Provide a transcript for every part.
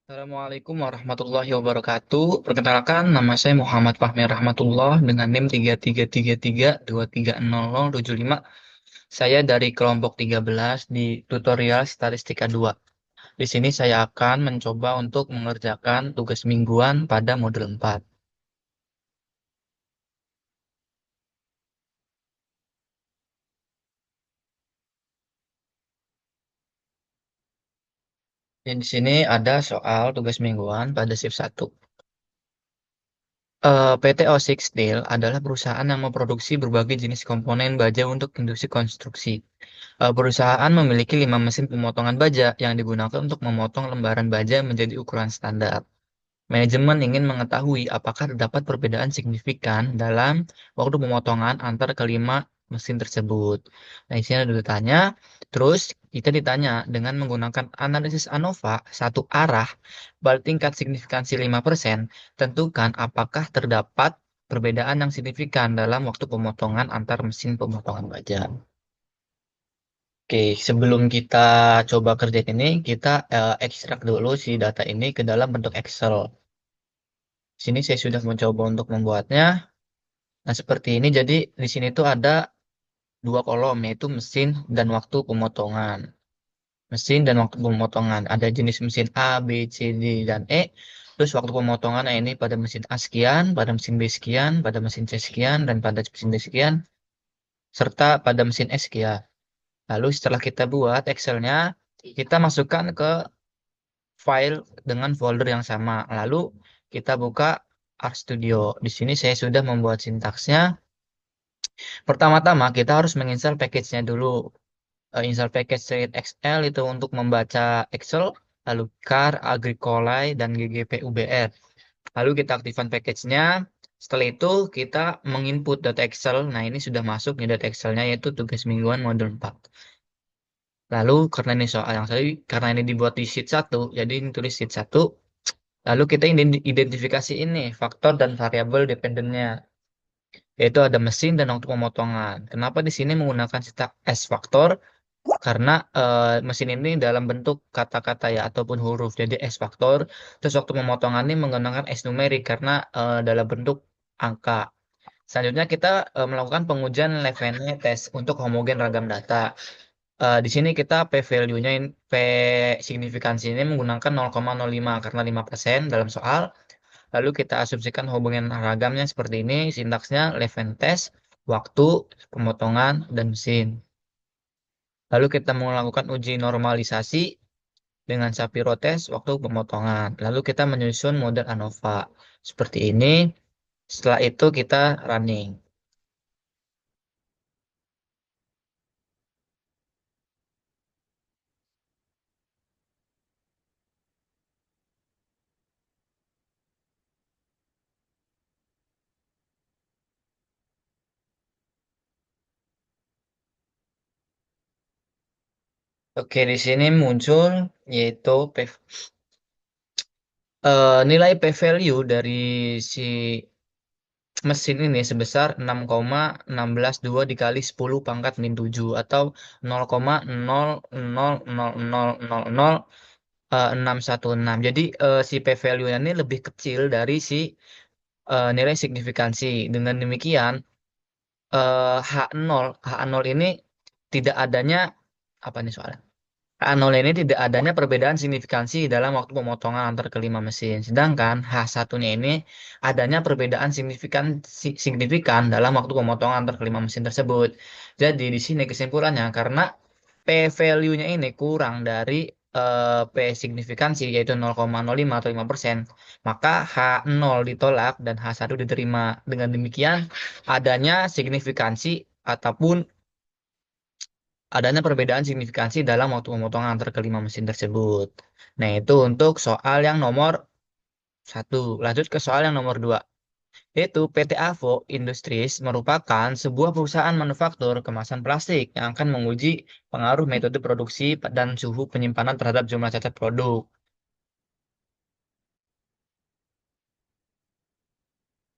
Assalamualaikum warahmatullahi wabarakatuh. Perkenalkan, nama saya Muhammad Fahmi Rahmatullah dengan NIM 3333230075. Saya dari kelompok 13 di tutorial Statistika 2. Di sini saya akan mencoba untuk mengerjakan tugas mingguan pada modul 4. Di sini ada soal tugas mingguan pada shift 1. PT Osik Steel adalah perusahaan yang memproduksi berbagai jenis komponen baja untuk industri konstruksi. Perusahaan memiliki 5 mesin pemotongan baja yang digunakan untuk memotong lembaran baja menjadi ukuran standar. Manajemen ingin mengetahui apakah terdapat perbedaan signifikan dalam waktu pemotongan antar kelima mesin tersebut. Nah, di sini ada tanya. Terus kita ditanya dengan menggunakan analisis ANOVA satu arah pada tingkat signifikansi 5%, tentukan apakah terdapat perbedaan yang signifikan dalam waktu pemotongan antar mesin pemotongan baja. Oke, sebelum kita coba kerjain ini, kita ekstrak dulu si data ini ke dalam bentuk Excel. Sini saya sudah mencoba untuk membuatnya. Nah, seperti ini. Jadi di sini tuh ada dua kolom, yaitu mesin dan waktu pemotongan. Mesin dan waktu pemotongan. Ada jenis mesin A, B, C, D, dan E. Terus waktu pemotongan ini pada mesin A sekian, pada mesin B sekian, pada mesin C sekian, dan pada mesin D sekian, serta pada mesin E sekian. Lalu setelah kita buat Excelnya, kita masukkan ke file dengan folder yang sama. Lalu kita buka RStudio. Di sini saya sudah membuat sintaksnya. Pertama-tama kita harus menginstal package-nya dulu. Install package Street XL itu untuk membaca Excel, lalu CAR, Agricolae, dan GGPUBR. Lalu kita aktifkan package-nya. Setelah itu kita menginput data Excel. Nah, ini sudah masuk nih data Excel-nya, yaitu tugas mingguan modul 4. Lalu karena ini soal yang tadi, karena ini dibuat di sheet 1, jadi ini tulis sheet 1. Lalu kita identifikasi ini faktor dan variabel dependennya, yaitu ada mesin dan waktu pemotongan. Kenapa di sini menggunakan sitak S faktor? Karena mesin ini dalam bentuk kata-kata ya ataupun huruf, jadi S faktor. Terus waktu pemotongan ini menggunakan S numerik karena dalam bentuk angka. Selanjutnya kita melakukan pengujian Levene tes untuk homogen ragam data. Di sini kita P value-nya, P signifikansi ini menggunakan 0,05 karena 5% dalam soal. Lalu kita asumsikan hubungan ragamnya seperti ini, sintaksnya Levene-test, waktu, pemotongan, dan mesin. Lalu kita melakukan uji normalisasi dengan Shapiro-test waktu pemotongan. Lalu kita menyusun model ANOVA. Seperti ini. Setelah itu kita running. Oke, di sini muncul yaitu nilai P value dari si mesin ini sebesar 6,162 dikali 10 pangkat min 7 atau 0,0000000616. Jadi si P value-nya ini lebih kecil dari si nilai signifikansi. Dengan demikian H0 ini tidak adanya apa nih soalnya? H0 ini tidak adanya perbedaan signifikansi dalam waktu pemotongan antar kelima mesin. Sedangkan H1-nya ini adanya perbedaan signifikan dalam waktu pemotongan antar kelima mesin tersebut. Jadi di sini kesimpulannya karena P value-nya ini kurang dari P signifikansi yaitu 0,05 atau 5%, maka H0 ditolak dan H1 diterima. Dengan demikian adanya signifikansi ataupun adanya perbedaan signifikansi dalam waktu pemotongan antar kelima mesin tersebut. Nah, itu untuk soal yang nomor 1. Lanjut ke soal yang nomor 2. Yaitu PT Avo Industries merupakan sebuah perusahaan manufaktur kemasan plastik yang akan menguji pengaruh metode produksi dan suhu penyimpanan terhadap jumlah cacat produk.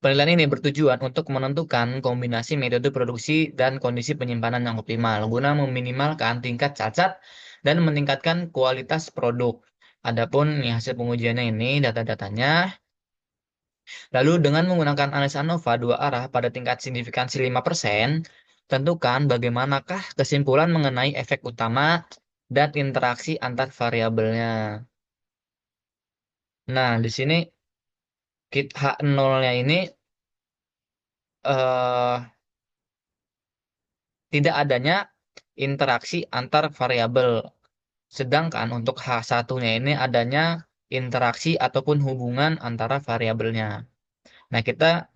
Penilaian ini bertujuan untuk menentukan kombinasi metode produksi dan kondisi penyimpanan yang optimal, guna meminimalkan tingkat cacat dan meningkatkan kualitas produk. Adapun nih hasil pengujiannya ini data-datanya. Lalu dengan menggunakan analisa ANOVA dua arah pada tingkat signifikansi 5%, tentukan bagaimanakah kesimpulan mengenai efek utama dan interaksi antar variabelnya. Nah, di sini H0-nya ini eh, tidak adanya interaksi antar variabel. Sedangkan untuk H1-nya ini adanya interaksi ataupun hubungan antara variabelnya. Nah, kita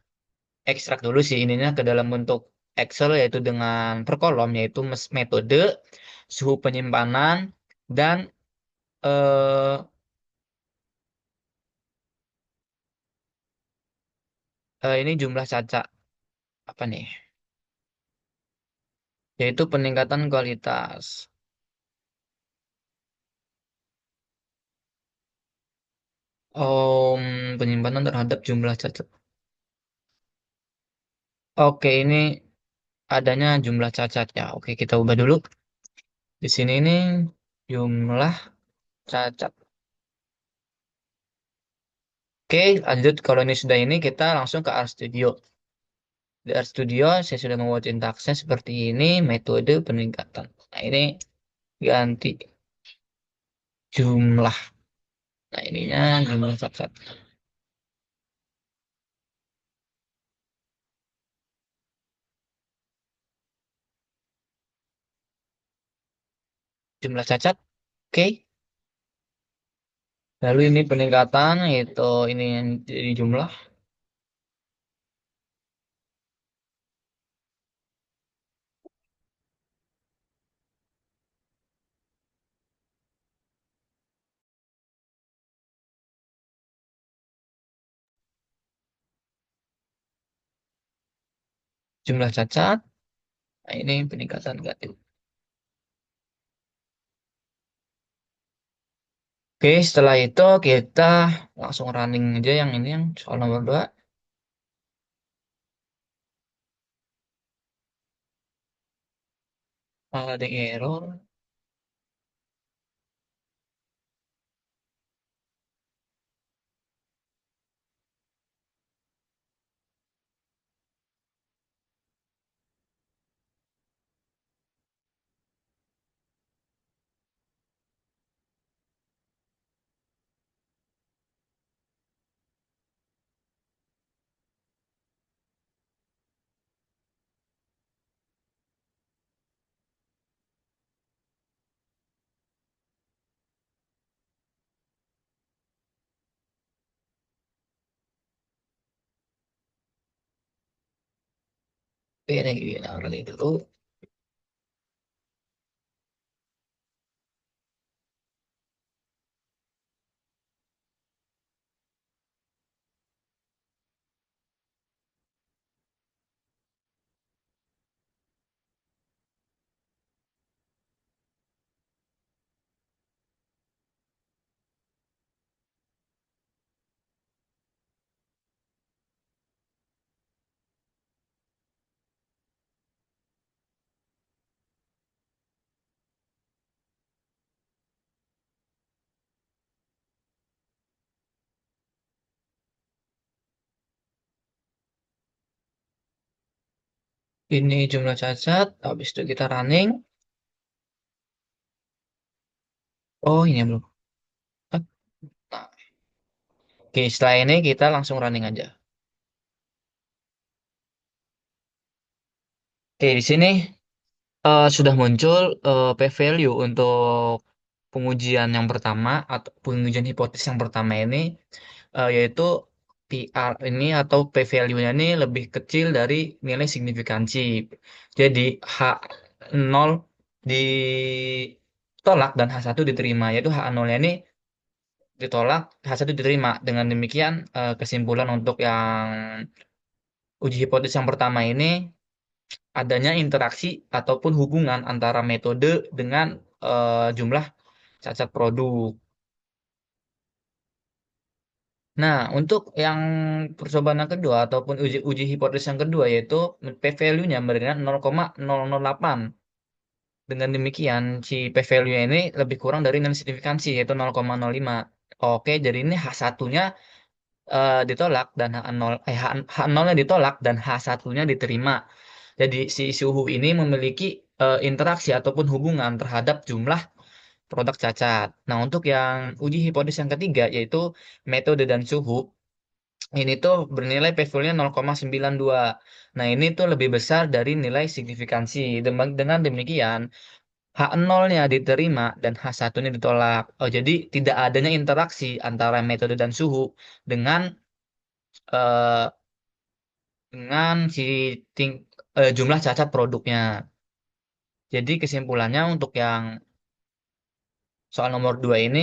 ekstrak dulu sih ininya ke dalam bentuk Excel yaitu dengan per kolom yaitu metode, suhu penyimpanan, dan eh, ini jumlah cacat apa nih? Yaitu peningkatan kualitas. Penyimpanan terhadap jumlah cacat. Oke, ini adanya jumlah cacat ya. Oke, kita ubah dulu. Di sini ini jumlah cacat. Oke, lanjut. Kalau ini sudah ini, kita langsung ke RStudio. Di RStudio, saya sudah membuat sintaksnya seperti ini, metode peningkatan. Nah, ini ganti jumlah. Nah, ininya jumlah cacat. Jumlah cacat, oke. Lalu ini peningkatan, itu ini yang jadi jumlah. Jumlah cacat, nah ini peningkatan ganti. Oke, setelah itu kita langsung running aja yang ini, yang soal nomor 2. Ada error. Ini kita running dulu. Ini jumlah cacat, habis itu kita running. Oh, ini yang belum. Nah, oke, setelah ini kita langsung running aja. Oke, di sini sudah muncul p-value untuk pengujian yang pertama atau pengujian hipotesis yang pertama ini yaitu PR ini atau p-value-nya ini lebih kecil dari nilai signifikansi. Jadi H0 ditolak dan H1 diterima, yaitu H0-nya ini ditolak, H1 diterima. Dengan demikian kesimpulan untuk yang uji hipotesis yang pertama ini adanya interaksi ataupun hubungan antara metode dengan jumlah cacat produk. Nah, untuk yang percobaan yang kedua ataupun uji hipotesis yang kedua yaitu p-value-nya berdasarkan 0,008. Dengan demikian, si p-value ini lebih kurang dari nilai signifikansi, yaitu 0,05. Oke, jadi ini H1-nya ditolak dan H0-nya ditolak dan H1-nya diterima. Jadi si suhu ini memiliki interaksi ataupun hubungan terhadap jumlah produk cacat. Nah, untuk yang uji hipotesis yang ketiga yaitu metode dan suhu, ini tuh bernilai p-value-nya 0,92. Nah, ini tuh lebih besar dari nilai signifikansi. Dengan demikian, H0-nya diterima dan H1-nya ditolak. Oh, jadi tidak adanya interaksi antara metode dan suhu dengan eh, si jumlah cacat produknya. Jadi kesimpulannya untuk yang soal nomor 2 ini,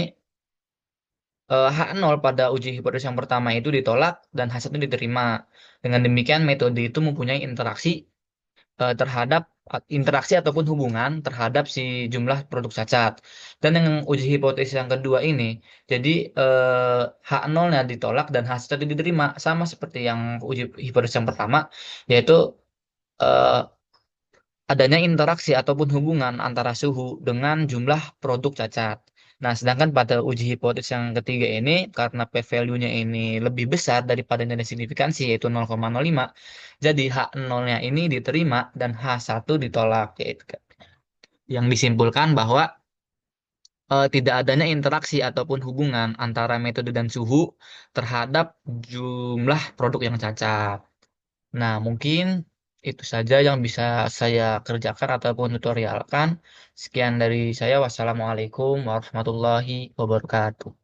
H0 pada uji hipotesis yang pertama itu ditolak dan H1 diterima. Dengan demikian metode itu mempunyai terhadap interaksi ataupun hubungan terhadap si jumlah produk cacat. Dan yang uji hipotesis yang kedua ini, jadi H0-nya ditolak dan H1 diterima sama seperti yang uji hipotesis yang pertama, yaitu eh, adanya interaksi ataupun hubungan antara suhu dengan jumlah produk cacat. Nah, sedangkan pada uji hipotesis yang ketiga ini, karena p-value-nya ini lebih besar daripada nilai signifikansi, yaitu 0,05, jadi H0-nya ini diterima dan H1 ditolak. Yang disimpulkan bahwa tidak adanya interaksi ataupun hubungan antara metode dan suhu terhadap jumlah produk yang cacat. Nah, mungkin itu saja yang bisa saya kerjakan ataupun tutorialkan. Sekian dari saya. Wassalamualaikum warahmatullahi wabarakatuh.